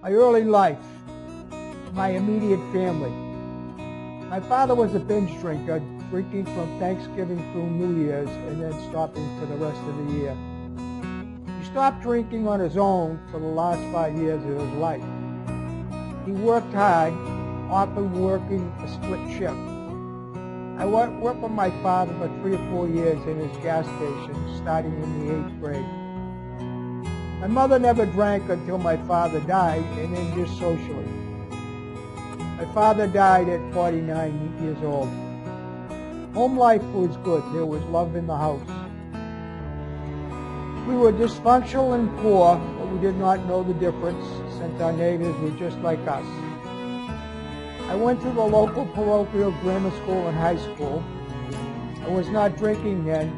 My early life, my immediate family. My father was a binge drinker, drinking from Thanksgiving through New Year's and then stopping for the rest of the year. He stopped drinking on his own for the last 5 years of his life. He worked hard, often working a split shift. I worked with my father for 3 or 4 years in his gas station, starting in the 8th grade. My mother never drank until my father died, and then just socially. My father died at 49 years old. Home life was good. There was love in the house. We were dysfunctional and poor, but we did not know the difference since our neighbors were just like us. I went to the local parochial grammar school and high school. I was not drinking then,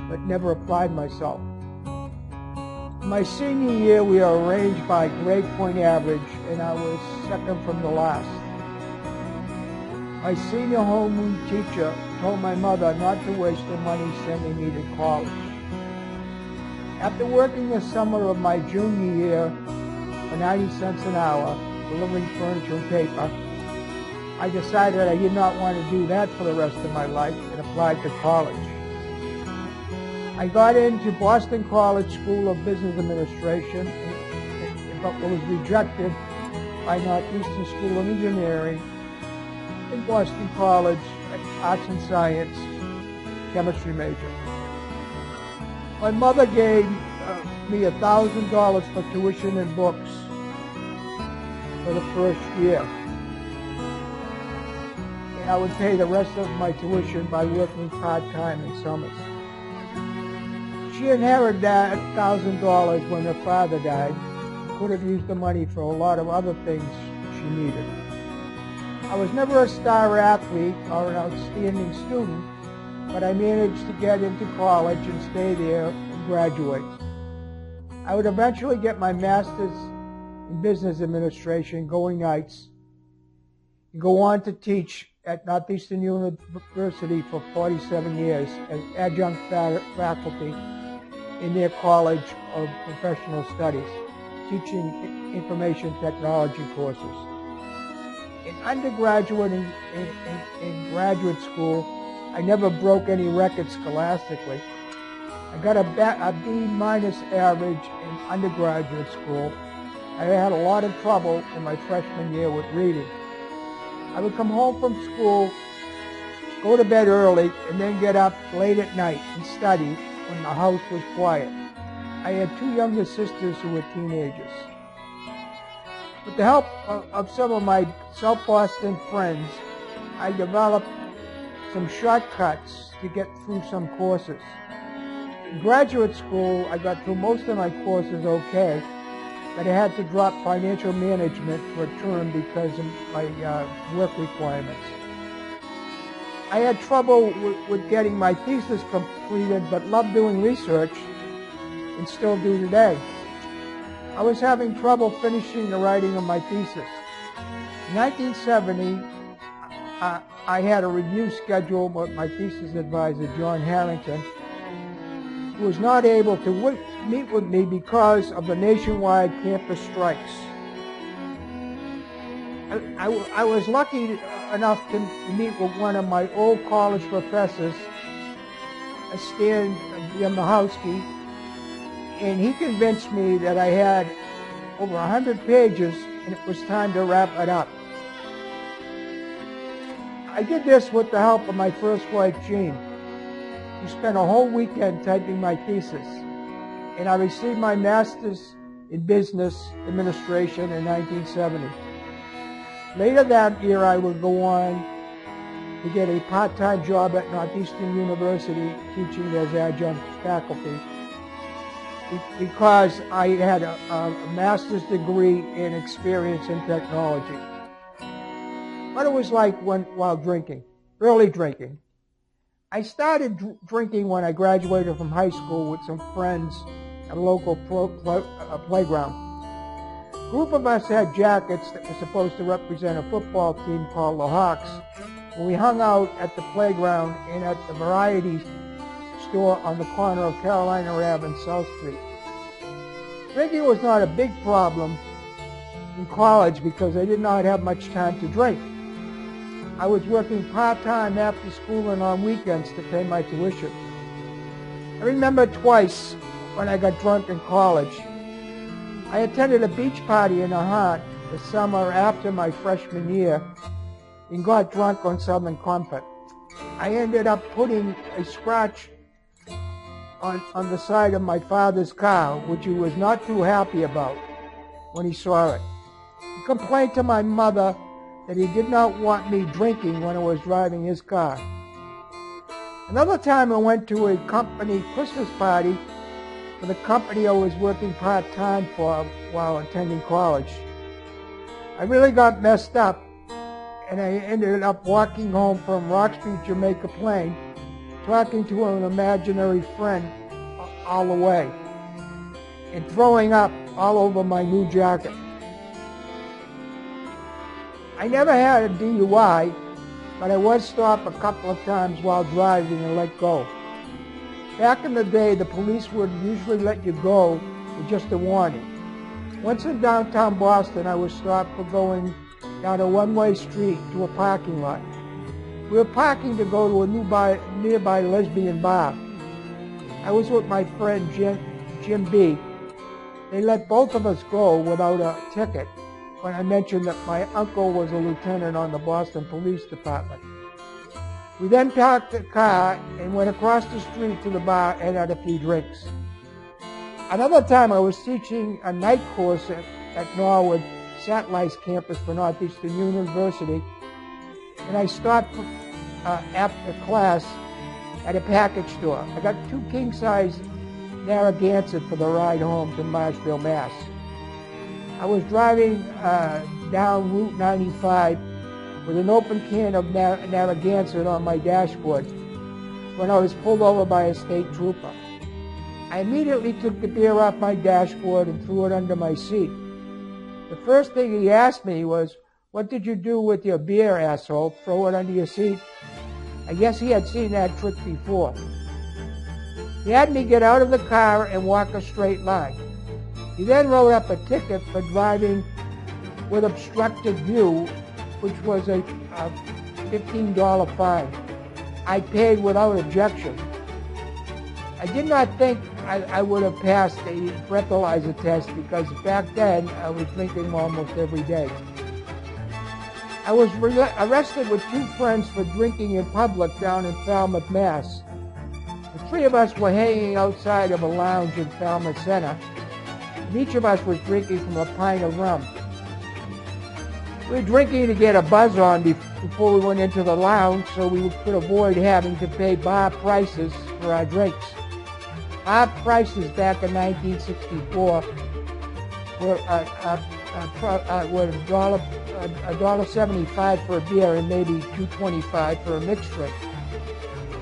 but never applied myself. In my senior year, we were arranged by grade point average, and I was second from the last. My senior homeroom teacher told my mother not to waste her money sending me to college. After working the summer of my junior year for 90 cents an hour, delivering furniture and paper, I decided I did not want to do that for the rest of my life and applied to college. I got into Boston College School of Business Administration, but was rejected by Northeastern School of Engineering and Boston College Arts and Science chemistry major. My mother gave me $1,000 for tuition and books for the first year. I would pay the rest of my tuition by working part-time in summers. She inherited that $1,000 when her father died. Could have used the money for a lot of other things she needed. I was never a star athlete or an outstanding student, but I managed to get into college and stay there and graduate. I would eventually get my master's in business administration, going nights, and go on to teach at Northeastern University for 47 years as adjunct faculty in their College of Professional Studies, teaching information technology courses. In undergraduate and graduate school, I never broke any records scholastically. I got a B- average in undergraduate school. I had a lot of trouble in my freshman year with reading. I would come home from school, go to bed early, and then get up late at night and study when the house was quiet. I had 2 younger sisters who were teenagers. With the help of some of my South Boston friends, I developed some shortcuts to get through some courses. In graduate school, I got through most of my courses okay, but I had to drop financial management for a term because of my work requirements. I had trouble with getting my thesis completed, but loved doing research and still do today. I was having trouble finishing the writing of my thesis. In 1970, I had a review scheduled with my thesis advisor, John Harrington, who was not able to meet with me because of the nationwide campus strikes. I was lucky enough to meet with one of my old college professors, Stan Yamahowski, and he convinced me that I had over 100 pages and it was time to wrap it up. I did this with the help of my first wife, Jean. We spent a whole weekend typing my thesis, and I received my master's in business administration in 1970. Later that year, I would go on to get a part-time job at Northeastern University teaching as adjunct faculty because I had a master's degree in experience in technology. What it was like while drinking, early drinking. I started drinking when I graduated from high school with some friends at a local playground. A group of us had jackets that were supposed to represent a football team called the Hawks. We hung out at the playground and at the variety store on the corner of Carolina Ave and South Street. Drinking was not a big problem, in college because I did not have much time to drink. I was working part-time after school and on weekends to pay my tuition. I remember twice when I got drunk in college. I attended a beach party in Ahant the summer after my freshman year and got drunk on Southern Comfort. I ended up putting a scratch on the side of my father's car, which he was not too happy about when he saw it. He complained to my mother that he did not want me drinking when I was driving his car. Another time I went to a company Christmas party for the company I was working part-time for while attending college. I really got messed up, and I ended up walking home from Rock Street, Jamaica Plain, talking to an imaginary friend all the way, and throwing up all over my new jacket. I never had a DUI, but I was stopped a couple of times while driving and let go. Back in the day, the police would usually let you go with just a warning. Once in downtown Boston, I was stopped for going down a one-way street to a parking lot. We were parking to go to a nearby lesbian bar. I was with my friend Jim B. They let both of us go without a ticket when I mentioned that my uncle was a lieutenant on the Boston Police Department. We then parked the car and went across the street to the bar and had a few drinks. Another time I was teaching a night course at Norwood Satellite campus for Northeastern University, and I stopped after class at a package store. I got 2 king-size Narragansett for the ride home to Marshfield, Mass. I was driving down Route 95 with an open can of Narragansett on my dashboard when I was pulled over by a state trooper. I immediately took the beer off my dashboard and threw it under my seat. The first thing he asked me was, "What did you do with your beer, asshole? Throw it under your seat?" I guess he had seen that trick before. He had me get out of the car and walk a straight line. He then wrote up a ticket for driving with obstructed view, which was a $15 fine. I paid without objection. I did not think I would have passed a breathalyzer test because back then I was drinking almost every day. I was arrested with 2 friends for drinking in public down in Falmouth, Mass. The 3 of us were hanging outside of a lounge in Falmouth Center, and each of us was drinking from a pint of rum. We were drinking to get a buzz on before we went into the lounge so we could avoid having to pay bar prices for our drinks. Our prices back in 1964 were $1.75 for a beer and maybe $2.25 for a mixed drink.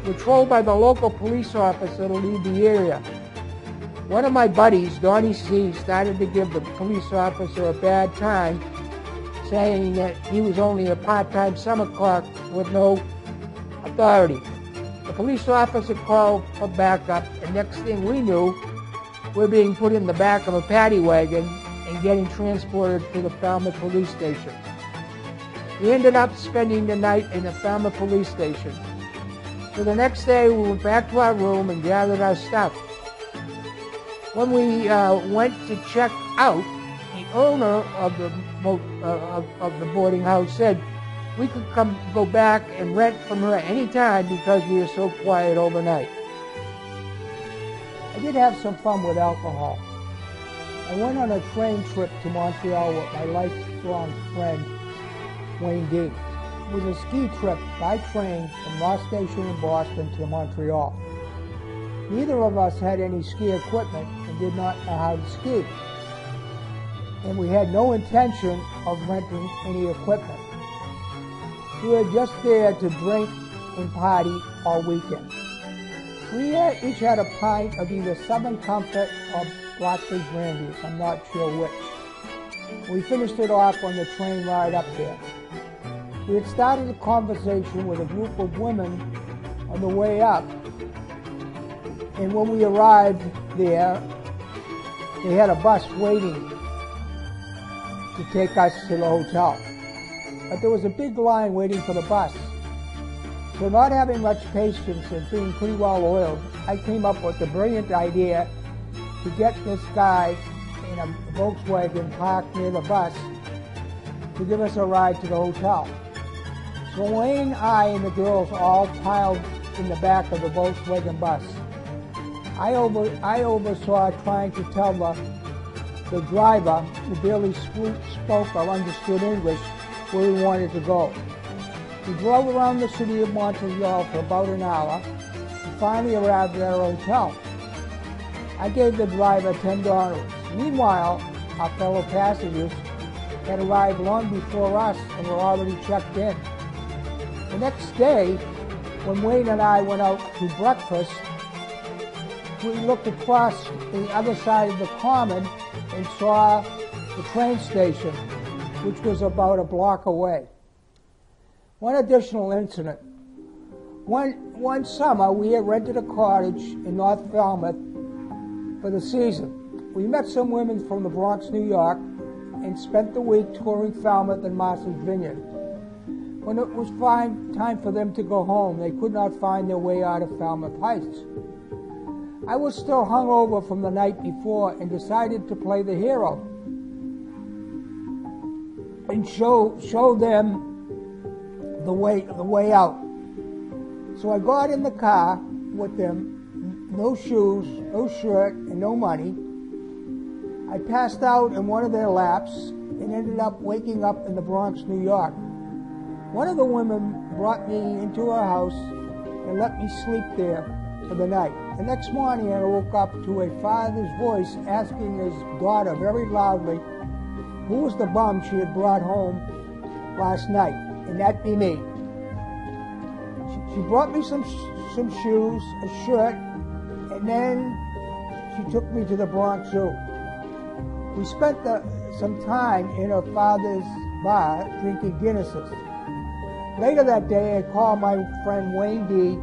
Patrolled by the local police officer to leave the area. One of my buddies, Donnie C., started to give the police officer a bad time, saying that he was only a part-time summer clerk with no authority. The police officer called for backup, and next thing we knew, we're being put in the back of a paddy wagon and getting transported to the Falmouth police station. We ended up spending the night in the Falmouth police station. So the next day, we went back to our room and gathered our stuff. When we went to check out, the owner of the boarding house said we could go back and rent from her anytime because we were so quiet overnight. I did have some fun with alcohol. I went on a train trip to Montreal with my lifelong friend, Wayne D. It was a ski trip by train from Ross Station in Boston to Montreal. Neither of us had any ski equipment and did not know how to ski. And we had no intention of renting any equipment. We were just there to drink and party all weekend. We each had a pint of either Southern Comfort or Blackberry brandy, I'm not sure which. We finished it off on the train ride up there. We had started a conversation with a group of women on the way up, and when we arrived there, they had a bus waiting. to take us to the hotel. But there was a big line waiting for the bus. So not having much patience and being pretty well oiled, I came up with the brilliant idea to get this guy in a Volkswagen parked near the bus to give us a ride to the hotel. So Wayne, I, and the girls all piled in the back of the Volkswagen bus. I oversaw trying to tell the driver, who barely spoke or understood English, where we wanted to go. We drove around the city of Montreal for about an hour and finally arrived at our hotel. I gave the driver $10. Meanwhile, our fellow passengers had arrived long before us and were already checked in. The next day, when Wayne and I went out to breakfast, we looked across the other side of the common and saw the train station, which was about a block away. One additional incident. One summer, we had rented a cottage in North Falmouth for the season. We met some women from the Bronx, New York, and spent the week touring Falmouth and Martha's Vineyard. When it was time for them to go home, they could not find their way out of Falmouth Heights. I was still hungover from the night before and decided to play the hero and show them the way out. So I got in the car with them, no shoes, no shirt, and no money. I passed out in one of their laps and ended up waking up in the Bronx, New York. One of the women brought me into her house and let me sleep there for the night. The next morning I woke up to a father's voice asking his daughter very loudly who was the bum she had brought home last night, and that'd be me. She brought me some shoes, a shirt, and then she took me to the Bronx Zoo. We spent some time in her father's bar drinking Guinnesses. Later that day, I called my friend Wayne D.,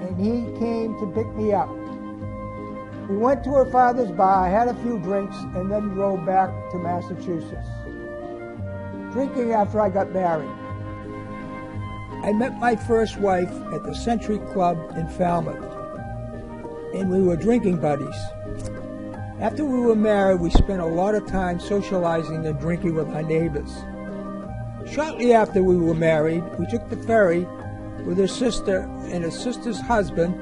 and he came to pick me up. We went to her father's bar, had a few drinks, and then drove back to Massachusetts. Drinking after I got married. I met my first wife at the Century Club in Falmouth, and we were drinking buddies. After we were married, we spent a lot of time socializing and drinking with our neighbors. Shortly after we were married, we took the ferry with her sister and her sister's husband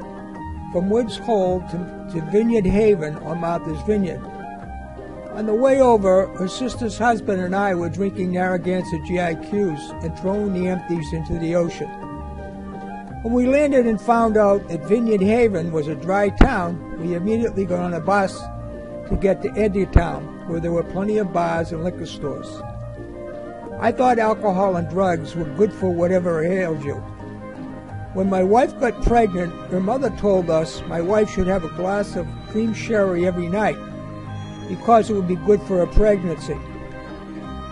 from Woods Hole to Vineyard Haven on Martha's Vineyard. On the way over, her sister's husband and I were drinking Narragansett GIQs and throwing the empties into the ocean. When we landed and found out that Vineyard Haven was a dry town, we immediately got on a bus to get to Eddytown, where there were plenty of bars and liquor stores. I thought alcohol and drugs were good for whatever ailed you. When my wife got pregnant, her mother told us my wife should have a glass of cream sherry every night because it would be good for her pregnancy.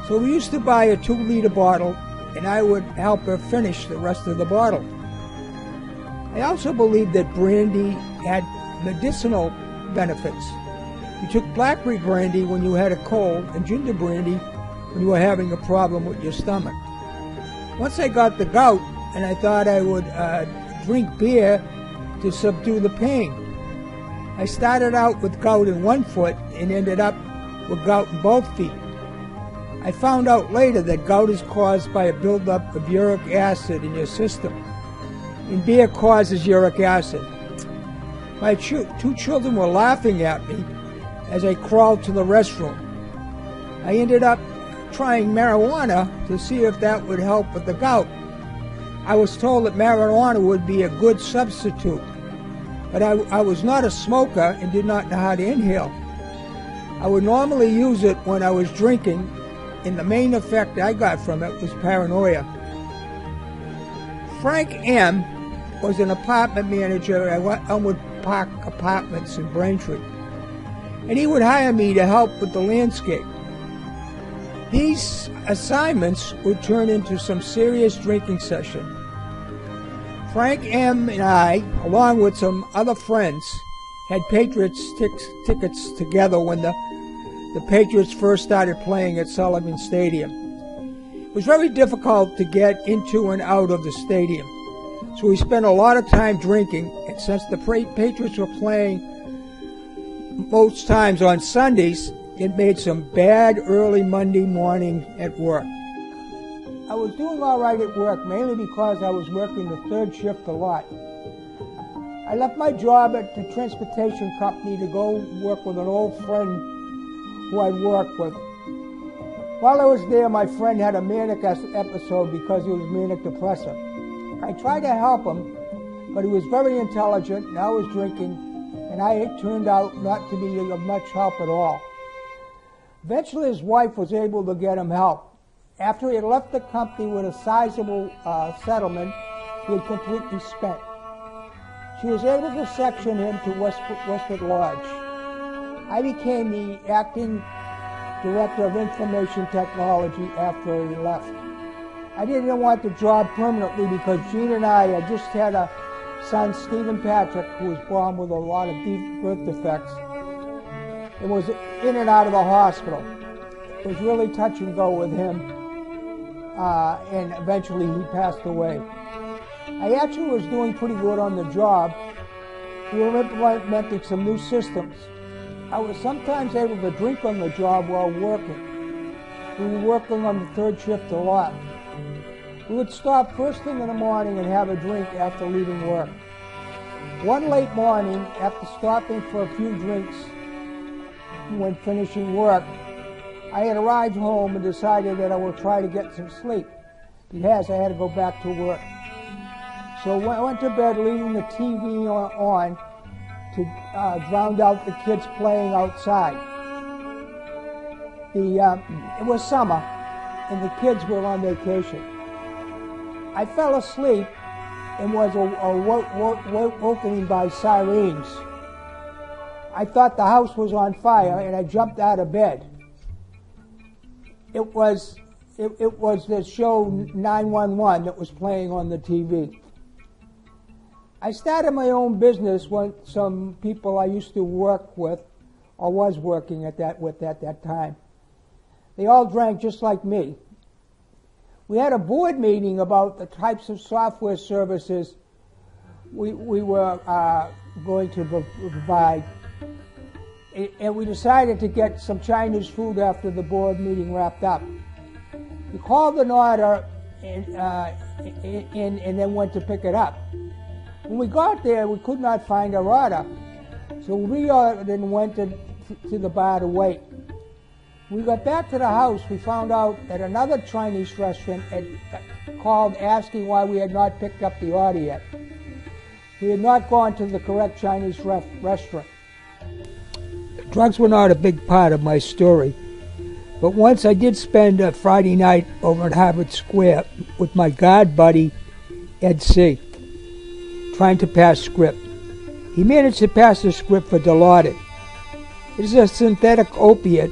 So we used to buy a 2-liter bottle, and I would help her finish the rest of the bottle. I also believed that brandy had medicinal benefits. You took blackberry brandy when you had a cold and ginger brandy when you were having a problem with your stomach. Once I got the gout, and I thought I would drink beer to subdue the pain. I started out with gout in one foot and ended up with gout in both feet. I found out later that gout is caused by a buildup of uric acid in your system, and beer causes uric acid. My two children were laughing at me as I crawled to the restroom. I ended up trying marijuana to see if that would help with the gout. I was told that marijuana would be a good substitute, but I was not a smoker and did not know how to inhale. I would normally use it when I was drinking, and the main effect I got from it was paranoia. Frank M. was an apartment manager at Elmwood Park Apartments in Braintree, and he would hire me to help with the landscape. These assignments would turn into some serious drinking session. Frank M. and I, along with some other friends, had Patriots tickets together when the the Patriots first started playing at Sullivan Stadium. It was very difficult to get into and out of the stadium, so we spent a lot of time drinking, and since the Patriots were playing most times on Sundays, it made some bad early Monday morning at work. I was doing all right at work, mainly because I was working the third shift a lot. I left my job at the transportation company to go work with an old friend who I'd worked with. While I was there, my friend had a manic episode because he was manic depressive. I tried to help him, but he was very intelligent, and I was drinking, and it turned out not to be of much help at all. Eventually, his wife was able to get him help. After he had left the company with a sizable settlement, he had completely spent. She was able to section him to Westwood Lodge. I became the acting director of information technology after he left. I didn't want the job permanently because Gene and I had just had a son, Stephen Patrick, who was born with a lot of deep birth defects and was in and out of the hospital. It was really touch and go with him. And eventually he passed away. I actually was doing pretty good on the job. We were implementing some new systems. I was sometimes able to drink on the job while working. We were working on the third shift a lot. We would stop first thing in the morning and have a drink after leaving work. One late morning, after stopping for a few drinks when finishing work, I had arrived home and decided that I would try to get some sleep because I had to go back to work. So I went to bed leaving the TV on to drown out the kids playing outside. It was summer and the kids were on vacation. I fell asleep and was woken by sirens. I thought the house was on fire and I jumped out of bed. It was the show 911 that was playing on the TV. I started my own business with some people I used to work with, or was working at that time. They all drank just like me. We had a board meeting about the types of software services we were going to provide. And we decided to get some Chinese food after the board meeting wrapped up. We called an order and then went to pick it up. When we got there, we could not find our order, so we ordered and went to the bar to wait. When we got back to the house, we found out that another Chinese restaurant had called asking why we had not picked up the order yet. We had not gone to the correct Chinese restaurant. Drugs were not a big part of my story, but once I did spend a Friday night over at Harvard Square with my guard buddy, Ed C., trying to pass script. He managed to pass the script for Dilaudid. It is a synthetic opiate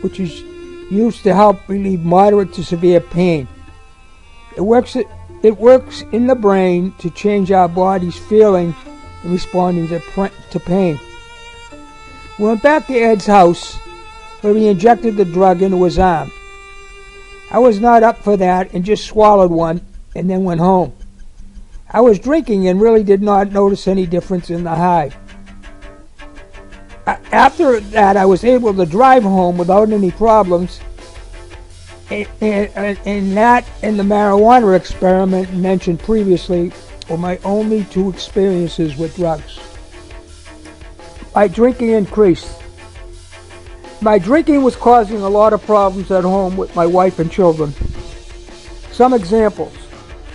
which is used to help relieve moderate to severe pain. It works in the brain to change our body's feeling and responding to pain. We went back to Ed's house where he injected the drug into his arm. I was not up for that and just swallowed one and then went home. I was drinking and really did not notice any difference in the high. After that, I was able to drive home without any problems, and that and the marijuana experiment mentioned previously were my only two experiences with drugs. My drinking increased. My drinking was causing a lot of problems at home with my wife and children. Some examples.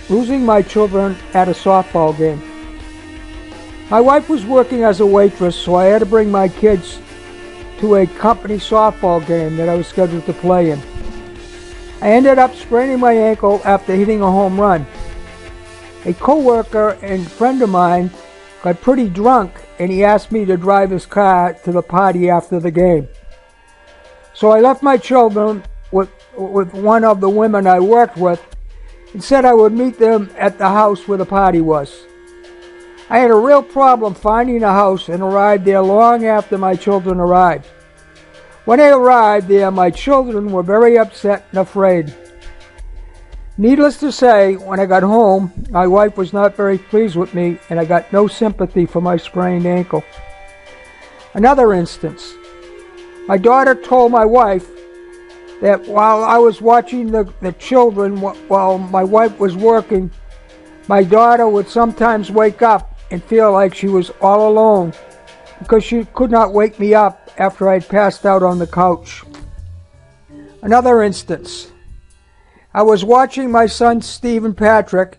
Losing my children at a softball game. My wife was working as a waitress, so I had to bring my kids to a company softball game that I was scheduled to play in. I ended up spraining my ankle after hitting a home run. A coworker and friend of mine got pretty drunk, and he asked me to drive his car to the party after the game. So I left my children with one of the women I worked with and said I would meet them at the house where the party was. I had a real problem finding a house and arrived there long after my children arrived. When I arrived there, my children were very upset and afraid. Needless to say, when I got home, my wife was not very pleased with me, and I got no sympathy for my sprained ankle. Another instance. My daughter told my wife that while I was watching the children while my wife was working, my daughter would sometimes wake up and feel like she was all alone because she could not wake me up after I'd passed out on the couch. Another instance. I was watching my son Stephen Patrick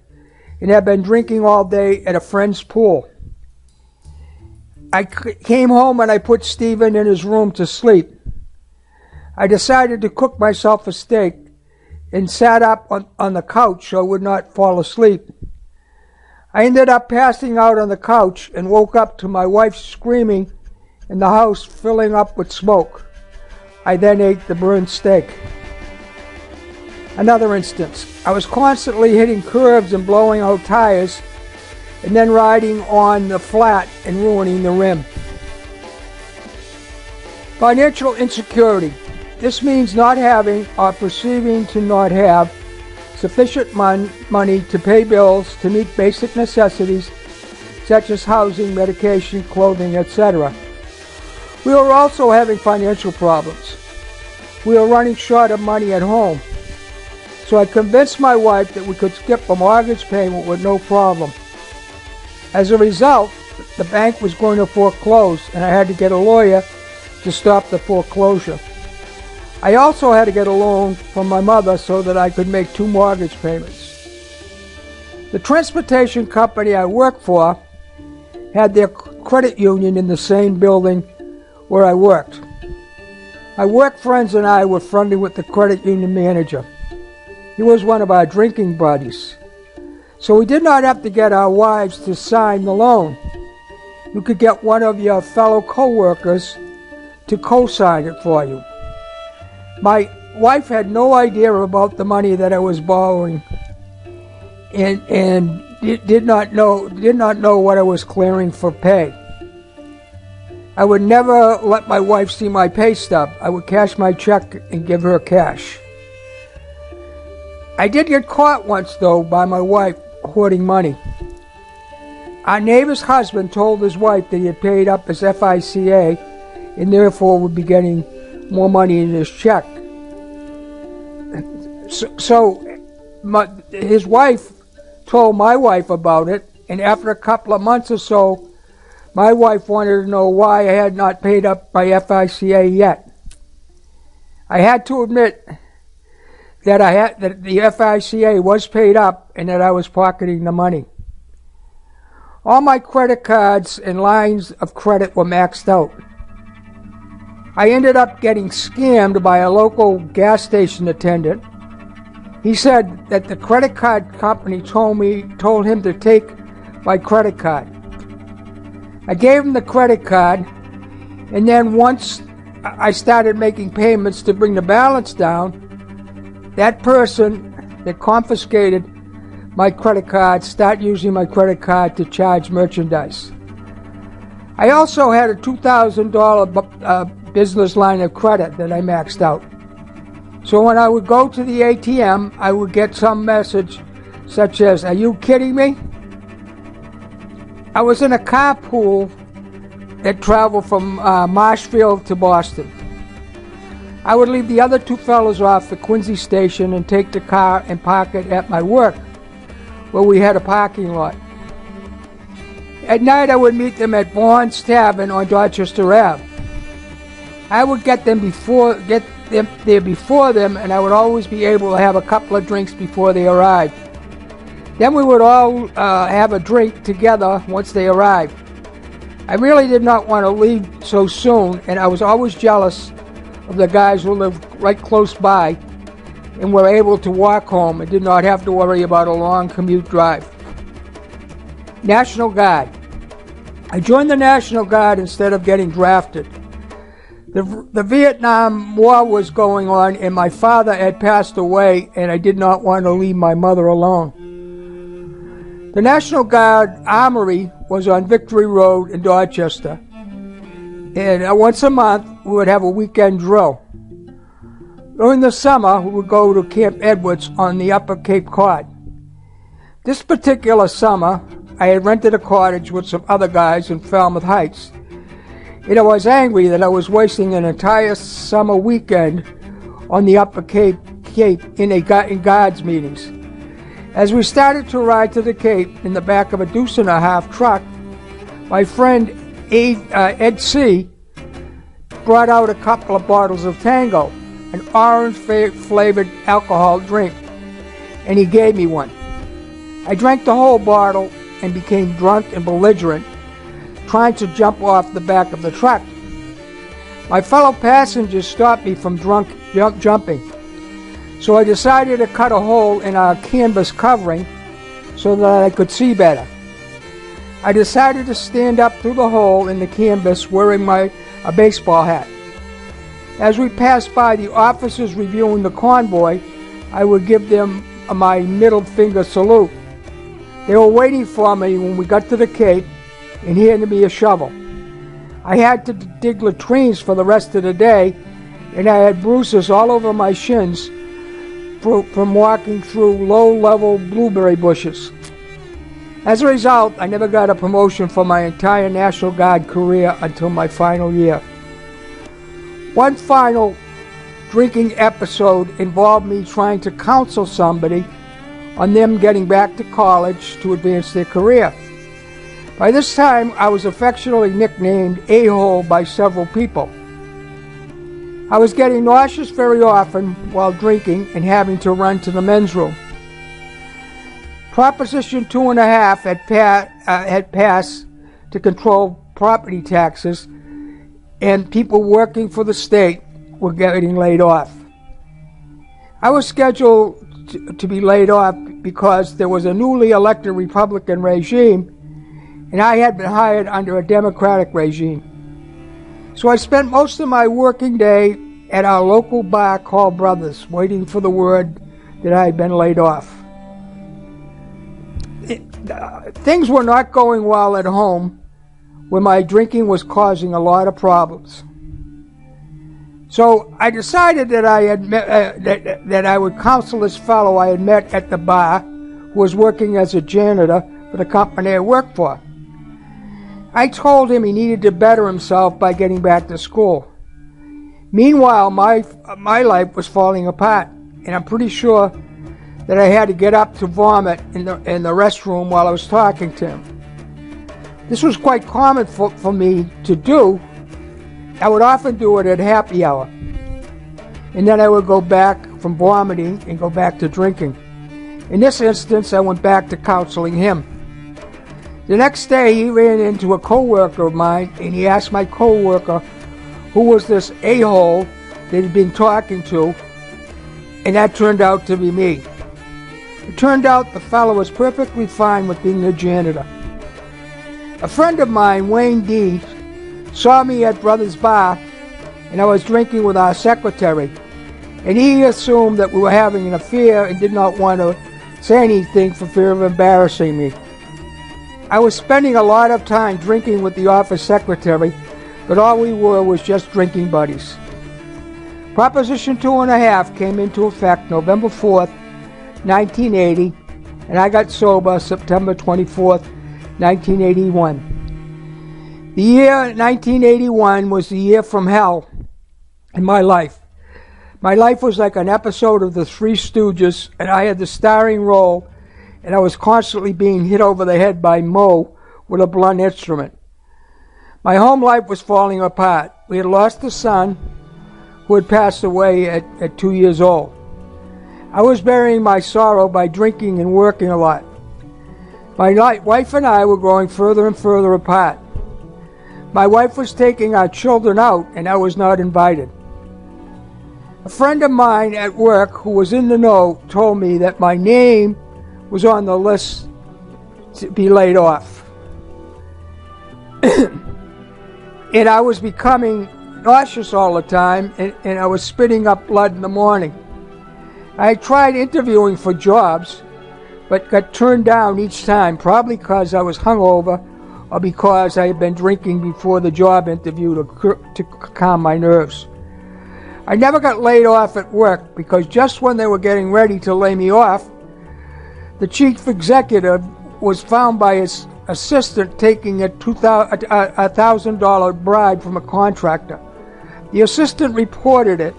and had been drinking all day at a friend's pool. I came home and I put Stephen in his room to sleep. I decided to cook myself a steak and sat up on the couch so I would not fall asleep. I ended up passing out on the couch and woke up to my wife screaming and the house filling up with smoke. I then ate the burned steak. Another instance. I was constantly hitting curves and blowing out tires and then riding on the flat and ruining the rim. Financial insecurity. This means not having or perceiving to not have sufficient money to pay bills to meet basic necessities such as housing, medication, clothing, etc. We were also having financial problems. We were running short of money at home. So I convinced my wife that we could skip a mortgage payment with no problem. As a result, the bank was going to foreclose and I had to get a lawyer to stop the foreclosure. I also had to get a loan from my mother so that I could make 2 mortgage payments. The transportation company I worked for had their credit union in the same building where I worked. My work friends and I were friendly with the credit union manager. He was one of our drinking buddies. So we did not have to get our wives to sign the loan. You could get one of your fellow co-workers to co-sign it for you. My wife had no idea about the money that I was borrowing and did not know what I was clearing for pay. I would never let my wife see my pay stub. I would cash my check and give her cash. I did get caught once, though, by my wife hoarding money. Our neighbor's husband told his wife that he had paid up his FICA and therefore would be getting more money in his check. His wife told my wife about it, and after a couple of months or so, my wife wanted to know why I had not paid up my FICA yet. I had to admit that the FICA was paid up and that I was pocketing the money. All my credit cards and lines of credit were maxed out. I ended up getting scammed by a local gas station attendant. He said that the credit card company told him to take my credit card. I gave him the credit card, and then once I started making payments to bring the balance down, that person that confiscated my credit card started using my credit card to charge merchandise. I also had a $2,000 business line of credit that I maxed out. So when I would go to the ATM, I would get some message such as, "Are you kidding me?" I was in a carpool that traveled from Marshfield to Boston. I would leave the other 2 fellows off at Quincy Station and take the car and park it at my work, where we had a parking lot. At night, I would meet them at Vaughn's Tavern on Dorchester Ave. I would get there before them, and I would always be able to have a couple of drinks before they arrived. Then we would all have a drink together once they arrived. I really did not want to leave so soon, and I was always jealous of the guys who lived right close by and were able to walk home and did not have to worry about a long commute drive. National Guard. I joined the National Guard instead of getting drafted. The Vietnam War was going on, and my father had passed away, and I did not want to leave my mother alone. The National Guard Armory was on Victory Road in Dorchester. And once a month, we would have a weekend drill. During the summer, we would go to Camp Edwards on the Upper Cape Cod. This particular summer, I had rented a cottage with some other guys in Falmouth Heights. And I was angry that I was wasting an entire summer weekend on the Upper Cape in guards meetings. As we started to ride to the Cape in the back of a deuce-and-a-half truck, my friend Ed C. brought out a couple of bottles of Tango, an orange-flavored alcohol drink, and he gave me one. I drank the whole bottle and became drunk and belligerent, trying to jump off the back of the truck. My fellow passengers stopped me from jumping, so I decided to cut a hole in our canvas covering so that I could see better. I decided to stand up through the hole in the canvas wearing a baseball hat. As we passed by the officers reviewing the convoy, I would give them my middle finger salute. They were waiting for me when we got to the Cape and handed me a shovel. I had to dig latrines for the rest of the day, and I had bruises all over my shins from walking through low-level blueberry bushes. As a result, I never got a promotion for my entire National Guard career until my final year. One final drinking episode involved me trying to counsel somebody on them getting back to college to advance their career. By this time, I was affectionately nicknamed A-hole by several people. I was getting nauseous very often while drinking and having to run to the men's room. Proposition 2.5 had passed to control property taxes, and people working for the state were getting laid off. I was scheduled to be laid off because there was a newly elected Republican regime, and I had been hired under a Democratic regime. So I spent most of my working day at our local bar called Brothers, waiting for the word that I had been laid off. Things were not going well at home, where my drinking was causing a lot of problems. So I decided that I would counsel this fellow I had met at the bar, who was working as a janitor for the company I worked for. I told him he needed to better himself by getting back to school. Meanwhile, my life was falling apart, and I'm pretty sure that I had to get up to vomit in the restroom while I was talking to him. This was quite common for me to do. I would often do it at happy hour, and then I would go back from vomiting and go back to drinking. In this instance, I went back to counseling him. The next day, he ran into a co-worker of mine, and he asked my co-worker who was this a-hole that he'd been talking to, and that turned out to be me. It turned out the fellow was perfectly fine with being a janitor. A friend of mine, Wayne D., saw me at Brothers Bar, and I was drinking with our secretary, and he assumed that we were having an affair and did not want to say anything for fear of embarrassing me. I was spending a lot of time drinking with the office secretary, but all we were was just drinking buddies. Proposition 2.5 came into effect November 4th, 1980, and I got sober September 24th, 1981. The year 1981 was the year from hell in my life. My life was like an episode of The Three Stooges, and I had the starring role, and I was constantly being hit over the head by Moe with a blunt instrument. My home life was falling apart. We had lost a son who had passed away at 2 years old. I was burying my sorrow by drinking and working a lot. My wife and I were growing further and further apart. My wife was taking our children out, and I was not invited. A friend of mine at work who was in the know told me that my name was on the list to be laid off. And I was becoming nauseous all the time, and I was spitting up blood in the morning. I tried interviewing for jobs, but got turned down each time, probably because I was hungover or because I had been drinking before the job interview to calm my nerves. I never got laid off at work because just when they were getting ready to lay me off, the chief executive was found by his assistant taking a $1,000 bribe from a contractor. The assistant reported it,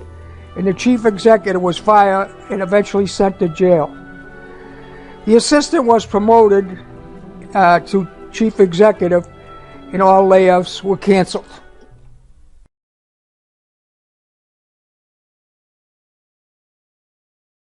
and the chief executive was fired and eventually sent to jail. The assistant was promoted to chief executive, and all layoffs were canceled.